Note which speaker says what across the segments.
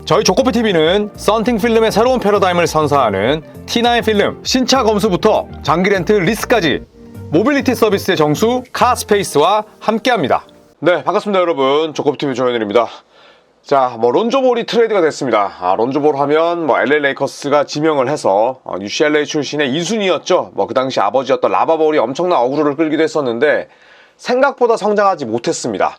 Speaker 1: 저희 조코피TV는 썬팅 필름의 새로운 패러다임을 선사하는 T9 필름 신차 검수부터 장기 렌트 리스까지 모빌리티 서비스의 정수 카스페이스와 함께합니다. 네, 반갑습니다 여러분. 조코피TV 조현일입니다. 자, 론조볼이 트레이드가 됐습니다. 론조볼 하면 LA 레이커스가 지명을 해서 UCLA 출신의 2순위였죠. 그 당시 아버지였던 라바볼이 엄청난 어그로를 끌기도 했었는데 생각보다 성장하지 못했습니다.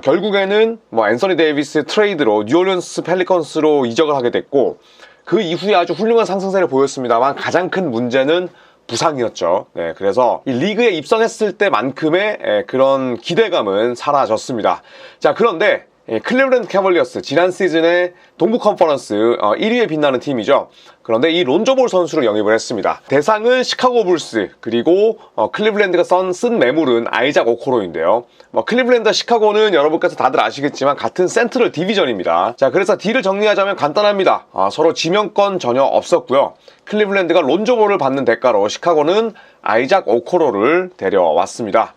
Speaker 1: 결국에는 앤서니 데이비스 트레이드로 뉴올리언스 펠리컨스로 이적을 하게 됐고, 그 이후에 아주 훌륭한 상승세를 보였습니다만 가장 큰 문제는 부상이었죠. 네, 그래서 이 리그에 입성했을 때만큼의 그런 기대감은 사라졌습니다. 자, 그런데 클리블랜드 캐벌리어스, 지난 시즌에 동부 컨퍼런스 1위에 빛나는 팀이죠. 그런데 이 론조볼 선수를 영입을 했습니다. 대상은 시카고 불스, 그리고 클리블랜드가 쓴 매물은 아이작 오코로인데요. 클리블랜드와 시카고는 여러분께서 다들 아시겠지만 같은 센트럴 디비전입니다. 자, 그래서 딜을 정리하자면 간단합니다. 서로 지명권 전혀 없었고요. 클리블랜드가 론조볼을 받는 대가로 시카고는 아이작 오코로를 데려왔습니다.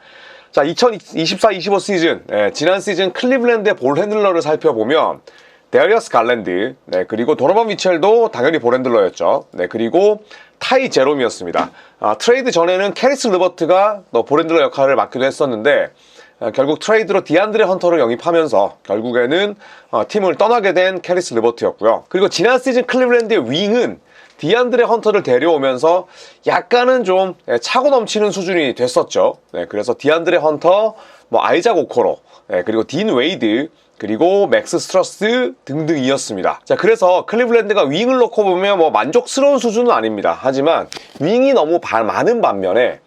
Speaker 1: 자, 2024-25 시즌, 지난 시즌 클리블랜드의 볼 핸들러를 살펴보면 데리어스 갈랜드, 그리고 도노반 미첼도 당연히 볼 핸들러였죠. 그리고 타이 제롬이었습니다. 트레이드 전에는 캐리스 르버트가 볼 핸들러 역할을 맡기도 했었는데 결국 트레이드로 디안드레 헌터를 영입하면서 결국에는 팀을 떠나게 된 캐리스 르버트였고요. 그리고 지난 시즌 클리블랜드의 윙은 디안드레 헌터를 데려오면서 약간은 좀 차고 넘치는 수준이 됐었죠. 그래서 디안드레 헌터, 아이작 오코로, 그리고 딘 웨이드, 그리고 맥스 스트러스 등등이었습니다. 자, 그래서 클리블랜드가 윙을 놓고 보면 만족스러운 수준은 아닙니다. 하지만 윙이 너무 많은 반면에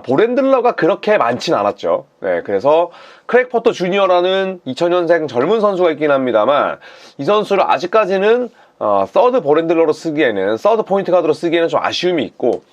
Speaker 1: 볼 핸들러가 그렇게 많진 않았죠. 그래서 크레이그 포터 주니어라는 2000년생 젊은 선수가 있긴 합니다만 이 선수를 아직까지는 서드 볼 핸들러로 쓰기에는, 서드 포인트 가드로 쓰기에는 좀 아쉬움이 있고,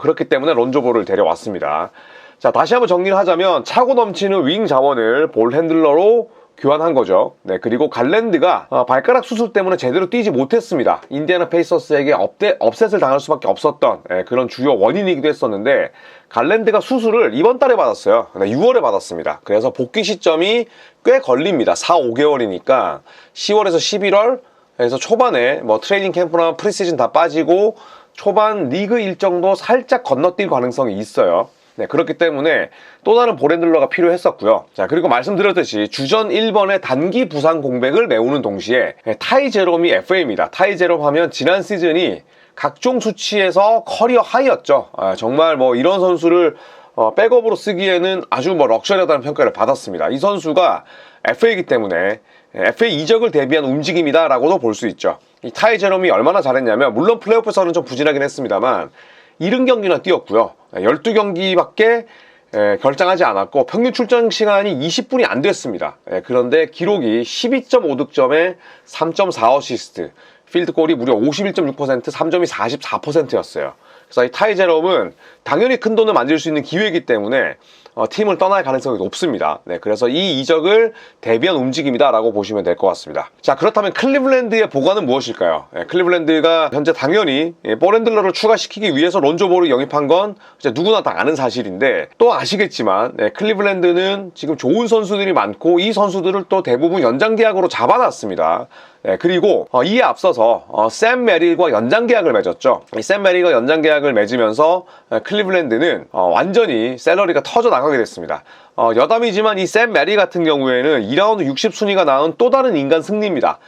Speaker 1: 그렇기 때문에 론조볼을 데려왔습니다. 자, 다시 한번 정리를 하자면 차고 넘치는 윙 자원을 볼 핸들러로 교환한 거죠. 그리고 갈랜드가 발가락 수술 때문에 제대로 뛰지 못했습니다. 인디애나 페이서스에게 업셋을 당할 수밖에 없었던 그런 주요 원인이기도 했었는데, 갈랜드가 수술을 이번 달에 받았어요. 6월에 받았습니다. 그래서 복귀 시점이 꽤 걸립니다. 4-5개월이니까 10월에서 11월, 그래서 초반에 트레이닝 캠프나 프리시즌 다 빠지고 초반 리그 일정도 살짝 건너뛸 가능성이 있어요. 그렇기 때문에 또 다른 볼 핸들러가 필요했었고요. 자, 그리고 말씀드렸듯이 주전 1번의 단기 부상 공백을 메우는 동시에 타이 제롬이 FA입니다. 타이 제롬 하면 지난 시즌이 각종 수치에서 커리어 하이였죠. 정말 이런 선수를 백업으로 쓰기에는 아주 럭셔리하다는 평가를 받았습니다. 이 선수가 FA이기 때문에 FA 이적을 대비한 움직임이다 라고도 볼 수 있죠. 이 타이 제롬이 얼마나 잘했냐면, 물론 플레이오프에서는 좀 부진하긴 했습니다만 70경기나 뛰었고요. 12경기밖에 결장하지 않았고 평균 출전 시간이 20분이 안 됐습니다. 그런데 기록이 12.5득점에 3.4어시스트, 필드골이 무려 51.6%, 3점이 44%였어요. 그래서 이 타이 제롬은 당연히 큰 돈을 만질 수 있는 기회이기 때문에 팀을 떠날 가능성이 높습니다. 그래서 이 이적을 대비한 움직임이다라고 보시면 될 것 같습니다. 자, 그렇다면 클리블랜드의 보관은 무엇일까요? 클리블랜드가 현재 당연히 볼 핸들러를 추가시키기 위해서 론조볼을 영입한 건 이제 누구나 다 아는 사실인데, 또 아시겠지만 클리블랜드는 지금 좋은 선수들이 많고 이 선수들을 또 대부분 연장 계약으로 잡아놨습니다. 그리고 이에 앞서서 샘 메릴과 연장 계약을 맺었죠. 이 샘 메릴과 연장 계약을 맺으면서 클리블랜드는 완전히 샐러리가 터져 나가게 됐습니다. 여담이지만 이 샘 메릴 같은 경우에는 2라운드 60순위가 나온 또 다른 인간 승리입니다.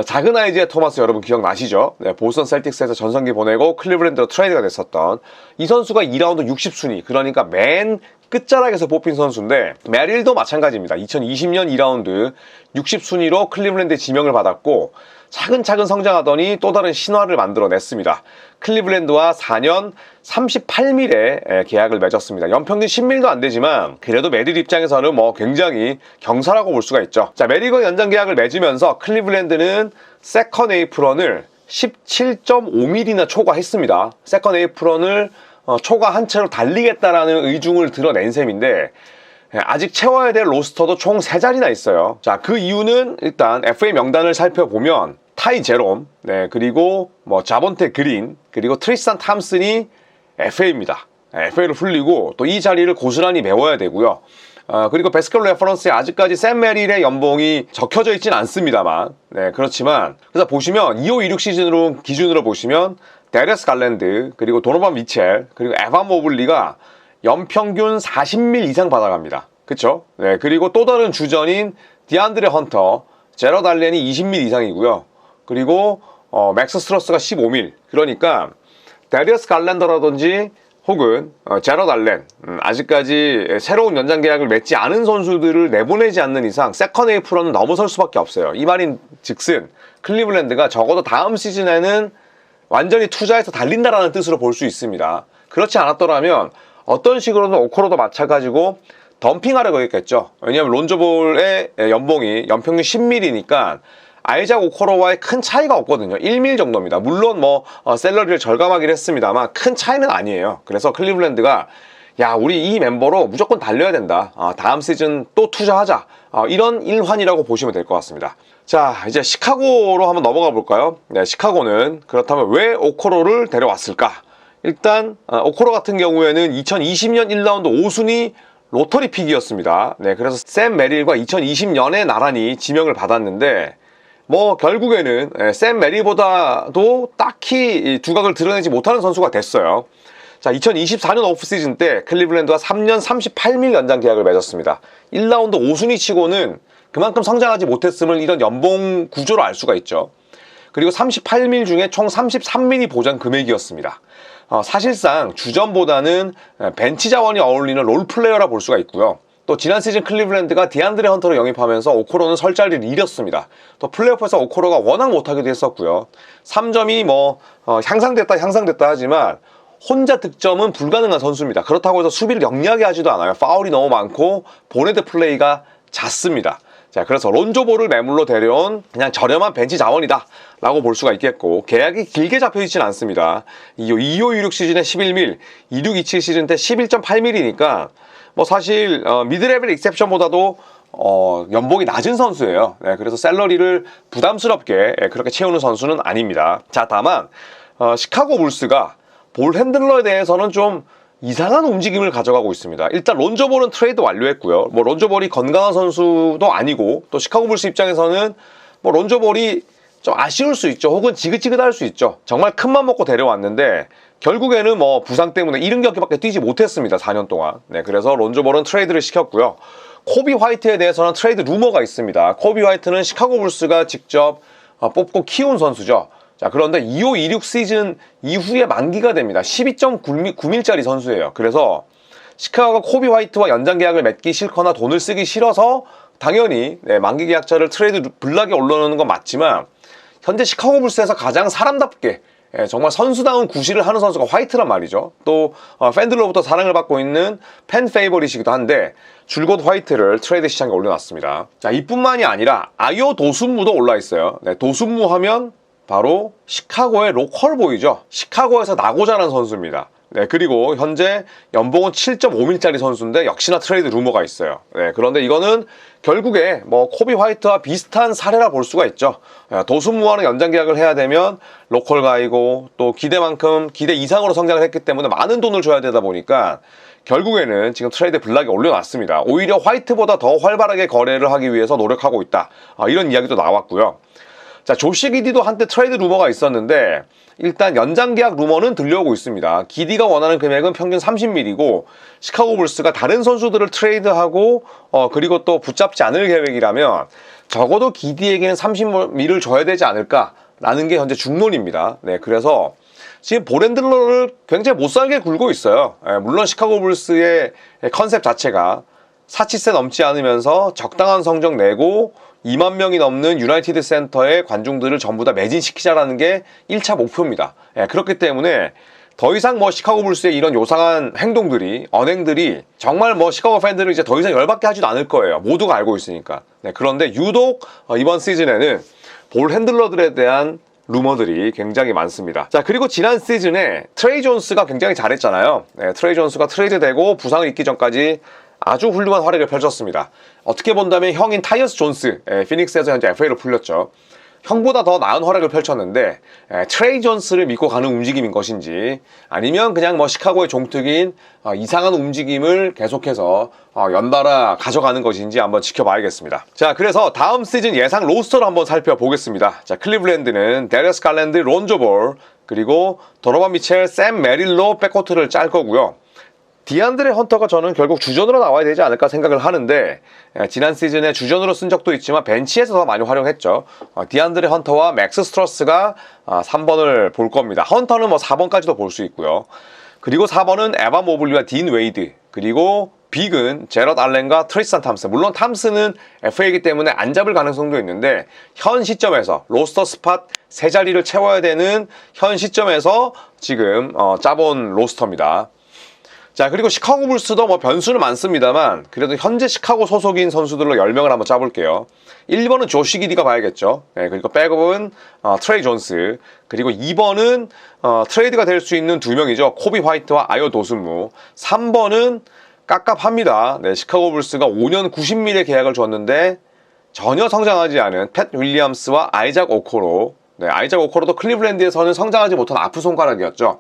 Speaker 1: 작은 아이지의 토마스 여러분 기억나시죠? 보스턴 셀틱스에서 전성기 보내고 클리블랜드로 트레이드가 됐었던 이 선수가 2라운드 60순위, 그러니까 맨 끝자락에서 뽑힌 선수인데, 메릴도 마찬가지입니다. 2020년 2라운드 60순위로 클리블랜드에 지명을 받았고 차근차근 성장하더니 또 다른 신화를 만들어냈습니다. 클리블랜드와 4년 38밀의 계약을 맺었습니다. 연평균 10밀도 안 되지만 그래도 메릴 입장에서는 굉장히 경사라고 볼 수가 있죠. 자, 메릴과 연장 계약을 맺으면서 클리블랜드는 세컨 에이프런을 17.5밀이나 초과했습니다. 세컨 에이프런을 초과한 채로 달리겠다라는 의중을 드러낸 셈인데, 아직 채워야 될 로스터도 총 3자리나 있어요. 자, 그 이유는 일단 FA 명단을 살펴보면 타이 제롬, 그리고 자본테 그린, 그리고 트리스탄 탐슨이 FA입니다. FA로 풀리고 또 이 자리를 고스란히 메워야 되고요. 그리고 베스컬 레퍼런스에 아직까지 샘 메릴의 연봉이 적혀져 있진 않습니다만, 네, 그렇지만, 그래서 보시면 25, 26 시즌으로 기준으로 보시면 데리어스 갈랜드, 그리고 도노반 미첼, 그리고 에반 모블리가 연평균 40밀 이상 받아갑니다. 그쵸? 네, 그리고 또 다른 주전인 디안드레 헌터, 제러드 알렌이 20밀 이상이고요. 그리고 맥스 스트러스가 15밀. 그러니까 데리어스 갈랜더라든지 혹은 제러드 알렌, 아직까지 새로운 연장 계약을 맺지 않은 선수들을 내보내지 않는 이상 세컨 에이프런은 넘어설 수밖에 없어요. 이 말인 즉슨 클리블랜드가 적어도 다음 시즌에는 완전히 투자해서 달린다라는 뜻으로 볼 수 있습니다. 그렇지 않았더라면 어떤 식으로든 오코로도 마찬가지고 덤핑하려고 했겠죠. 왜냐하면 론조볼의 연봉이 연평균 10밀이니까 아이작 오코로와의 큰 차이가 없거든요. 1밀 정도입니다. 물론 샐러리를 절감하긴 했습니다만 큰 차이는 아니에요. 그래서 클리블랜드가 야, 우리 이 멤버로 무조건 달려야 된다. 다음 시즌 또 투자하자. 이런 일환이라고 보시면 될 것 같습니다. 자, 이제 시카고로 한번 넘어가 볼까요? 네, 시카고는 그렇다면 왜 오코로를 데려왔을까? 일단 오코로 같은 경우에는 2020년 1라운드 5순위 로터리 픽이었습니다. 네, 그래서 샘 메릴과 2020년에 나란히 지명을 받았는데 결국에는 샘 메릴보다도 딱히 두각을 드러내지 못하는 선수가 됐어요. 자, 2024년 오프시즌 때 클리블랜드와 3년 38밀 연장 계약을 맺었습니다. 1라운드 5순위 치고는 그만큼 성장하지 못했음을 이런 연봉 구조로 알 수가 있죠. 그리고 38밀 중에 총 33밀이 보장 금액이었습니다. 사실상 주전보다는 벤치 자원이 어울리는 롤플레이어라 볼 수가 있고요. 또 지난 시즌 클리블랜드가 디안드레 헌터를 영입하면서 오코로는 설 자리를 잃었습니다. 또 플레이오프에서 오코로가 워낙 못하기도 했었고요. 3점이 향상됐다 하지만 혼자 득점은 불가능한 선수입니다. 그렇다고 해서 수비를 영리하게 하지도 않아요. 파울이 너무 많고 보네드 플레이가 잦습니다. 자, 그래서 론조볼을 매물로 데려온 그냥 저렴한 벤치 자원이다 라고 볼 수가 있겠고, 계약이 길게 잡혀있진 않습니다. 25, 26 시즌에 11밀, 26, 27 시즌 때 11.8밀이니까 사실 미드레벨 익셉션보다도 연봉이 낮은 선수예요. 네, 그래서 샐러리를 부담스럽게 그렇게 채우는 선수는 아닙니다. 자, 다만 시카고 불스가 볼 핸들러에 대해서는 좀 이상한 움직임을 가져가고 있습니다. 일단 론조볼은 트레이드 완료했고요. 론조볼이 건강한 선수도 아니고, 또 시카고 불스 입장에서는 론조볼이 좀 아쉬울 수 있죠. 혹은 지긋지긋할 수 있죠. 정말 큰맘 먹고 데려왔는데 결국에는 부상 때문에 70경기밖에 뛰지 못했습니다. 4년 동안. 네, 그래서 론조볼은 트레이드를 시켰고요. 코비 화이트에 대해서는 트레이드 루머가 있습니다. 코비 화이트는 시카고 불스가 직접 뽑고 키운 선수죠. 자, 그런데 25, 26 시즌 이후에 만기가 됩니다. 12.9밀짜리 선수예요. 그래서 시카고가 코비 화이트와 연장 계약을 맺기 싫거나 돈을 쓰기 싫어서 당연히 만기 계약자를 트레이드 블락에 올려놓는 건 맞지만, 현재 시카고 불스에서 가장 사람답게 정말 선수다운 구실을 하는 선수가 화이트란 말이죠. 또 팬들로부터 사랑을 받고 있는 팬 페이버릿이기도 한데 줄곧 화이트를 트레이드 시장에 올려놨습니다. 자, 이뿐만이 아니라 아이오 도순무도 올라 있어요. 네, 도순무 하면 바로 시카고의 로컬보이죠. 시카고에서 나고 자란 선수입니다. 네, 그리고 현재 연봉은 7.5밀짜리 선수인데 역시나 트레이드 루머가 있어요. 네, 그런데 이거는 결국에 코비 화이트와 비슷한 사례라 볼 수가 있죠. 도순무와는 연장 계약을 해야 되면 로컬 가이고 또 기대 이상으로 성장을 했기 때문에 많은 돈을 줘야 되다 보니까 결국에는 지금 트레이드 블락에 올려놨습니다. 오히려 화이트보다 더 활발하게 거래를 하기 위해서 노력하고 있다. 이런 이야기도 나왔고요. 자, 조시 기디도 한때 트레이드 루머가 있었는데 일단 연장 계약 루머는 들려오고 있습니다. 기디가 원하는 금액은 평균 30밀이고 시카고 불스가 다른 선수들을 트레이드하고 그리고 또 붙잡지 않을 계획이라면 적어도 기디에게는 30밀을 줘야 되지 않을까라는 게 현재 중론입니다. 네, 그래서 지금 볼 핸들러를 굉장히 못살게 굴고 있어요. 물론 시카고 불스의 컨셉 자체가 4치세 넘지 않으면서 적당한 성적 내고 2만 명이 넘는 유나이티드 센터의 관중들을 전부 다 매진시키자라는 게 1차 목표입니다. 그렇기 때문에 더 이상 시카고 불스의 이런 요상한 행동들이, 언행들이 정말 시카고 팬들을 이제 더 이상 열받게 하지도 않을 거예요. 모두가 알고 있으니까. 네, 그런데 유독 이번 시즌에는 볼 핸들러들에 대한 루머들이 굉장히 많습니다. 자, 그리고 지난 시즌에 트레이 존스가 굉장히 잘했잖아요. 네, 트레이 존스가 트레이드되고 부상을 입기 전까지 아주 훌륭한 활약을 펼쳤습니다. 어떻게 본다면 형인 타이어스 존스, 피닉스에서 현재 FA로 풀렸죠. 형보다 더 나은 활약을 펼쳤는데 트레이 존스를 믿고 가는 움직임인 것인지 아니면 그냥 뭐 시카고의 종특인 이상한 움직임을 계속해서 연달아 가져가는 것인지 한번 지켜봐야겠습니다. 자, 그래서 다음 시즌 예상 로스터를 한번 살펴보겠습니다. 자, 클리블랜드는 데리어스 갈랜드, 론조 볼, 그리고 도노반 미첼, 샘 메릴로 백코트를 짤 거고요. 디안드레 헌터가 저는 결국 주전으로 나와야 되지 않을까 생각을 하는데, 지난 시즌에 주전으로 쓴 적도 있지만 벤치에서 더 많이 활용했죠. 디안드레 헌터와 맥스 스트러스가 3번을 볼 겁니다. 헌터는 뭐 4번까지도 볼 수 있고요. 그리고 4번은 에반 모블리와 딘 웨이드, 그리고 빅은 제럿 알렌과 트리스탄 탐슨. 물론 탐슨은 FA이기 때문에 안 잡을 가능성도 있는데, 현 시점에서 로스터 스팟 3자리를 채워야 되는 현 시점에서 지금 짜본 로스터입니다. 자, 그리고 시카고 불스도 뭐 변수는 많습니다만 그래도 현재 시카고 소속인 선수들로 10명을 한번 짜볼게요. 1번은 조시 기디가 봐야겠죠. 네, 그리고 백업은 트레이 존스, 그리고 2번은 트레이드가 될 수 있는 2명이죠. 코비 화이트와 아요 도슨무. 3번은 깝깝합니다. 네, 시카고 불스가 5년 90밀의 계약을 줬는데 전혀 성장하지 않은 팻 윌리엄스와 아이작 오코로. 네, 아이작 오코로도 클리블랜드에서는 성장하지 못한 아픈 손가락이었죠.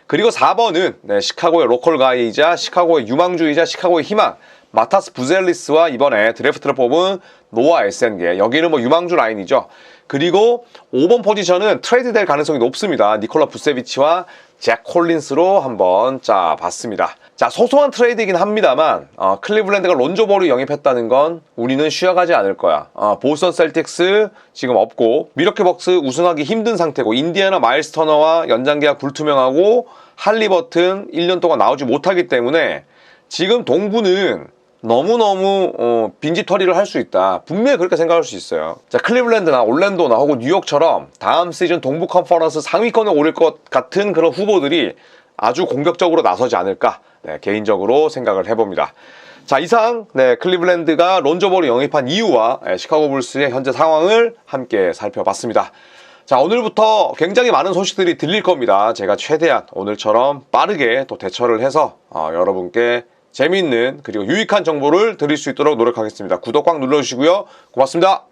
Speaker 1: 그리고 4번은 시카고의 로컬 가이이자 시카고의 유망주이자 시카고의 희망 마타스 부젤리스와 이번에 드래프트를 뽑은 노아 에센게. 여기는 뭐 유망주 라인이죠. 그리고 5번 포지션은 트레이드 될 가능성이 높습니다. 니콜라 부세비치와 잭 콜린스로 한번 짜봤습니다. 자, 소소한 트레이드이긴 합니다만 클리블랜드가 론조 볼을 영입했다는 건 우리는 쉬어가지 않을 거야. 보스턴 셀틱스 지금 없고, 미러키 벅스 우승하기 힘든 상태고, 인디애나 마일스 터너와 연장계약 불투명하고, 할리버튼 1년 동안 나오지 못하기 때문에 지금 동부는 너무너무 빈집털이를 할 수 있다. 분명히 그렇게 생각할 수 있어요. 자, 클리블랜드나 올랜도나 혹은 뉴욕처럼 다음 시즌 동부 컨퍼런스 상위권에 오를 것 같은 그런 후보들이 아주 공격적으로 나서지 않을까, 개인적으로 생각을 해봅니다. 자, 이상 클리블랜드가 론조 볼을 영입한 이유와 시카고 불스의 현재 상황을 함께 살펴봤습니다. 자, 오늘부터 굉장히 많은 소식들이 들릴 겁니다. 제가 최대한 오늘처럼 빠르게 또 대처를 해서 여러분께 재미있는 그리고 유익한 정보를 드릴 수 있도록 노력하겠습니다. 구독 꽉 눌러주시고요. 고맙습니다.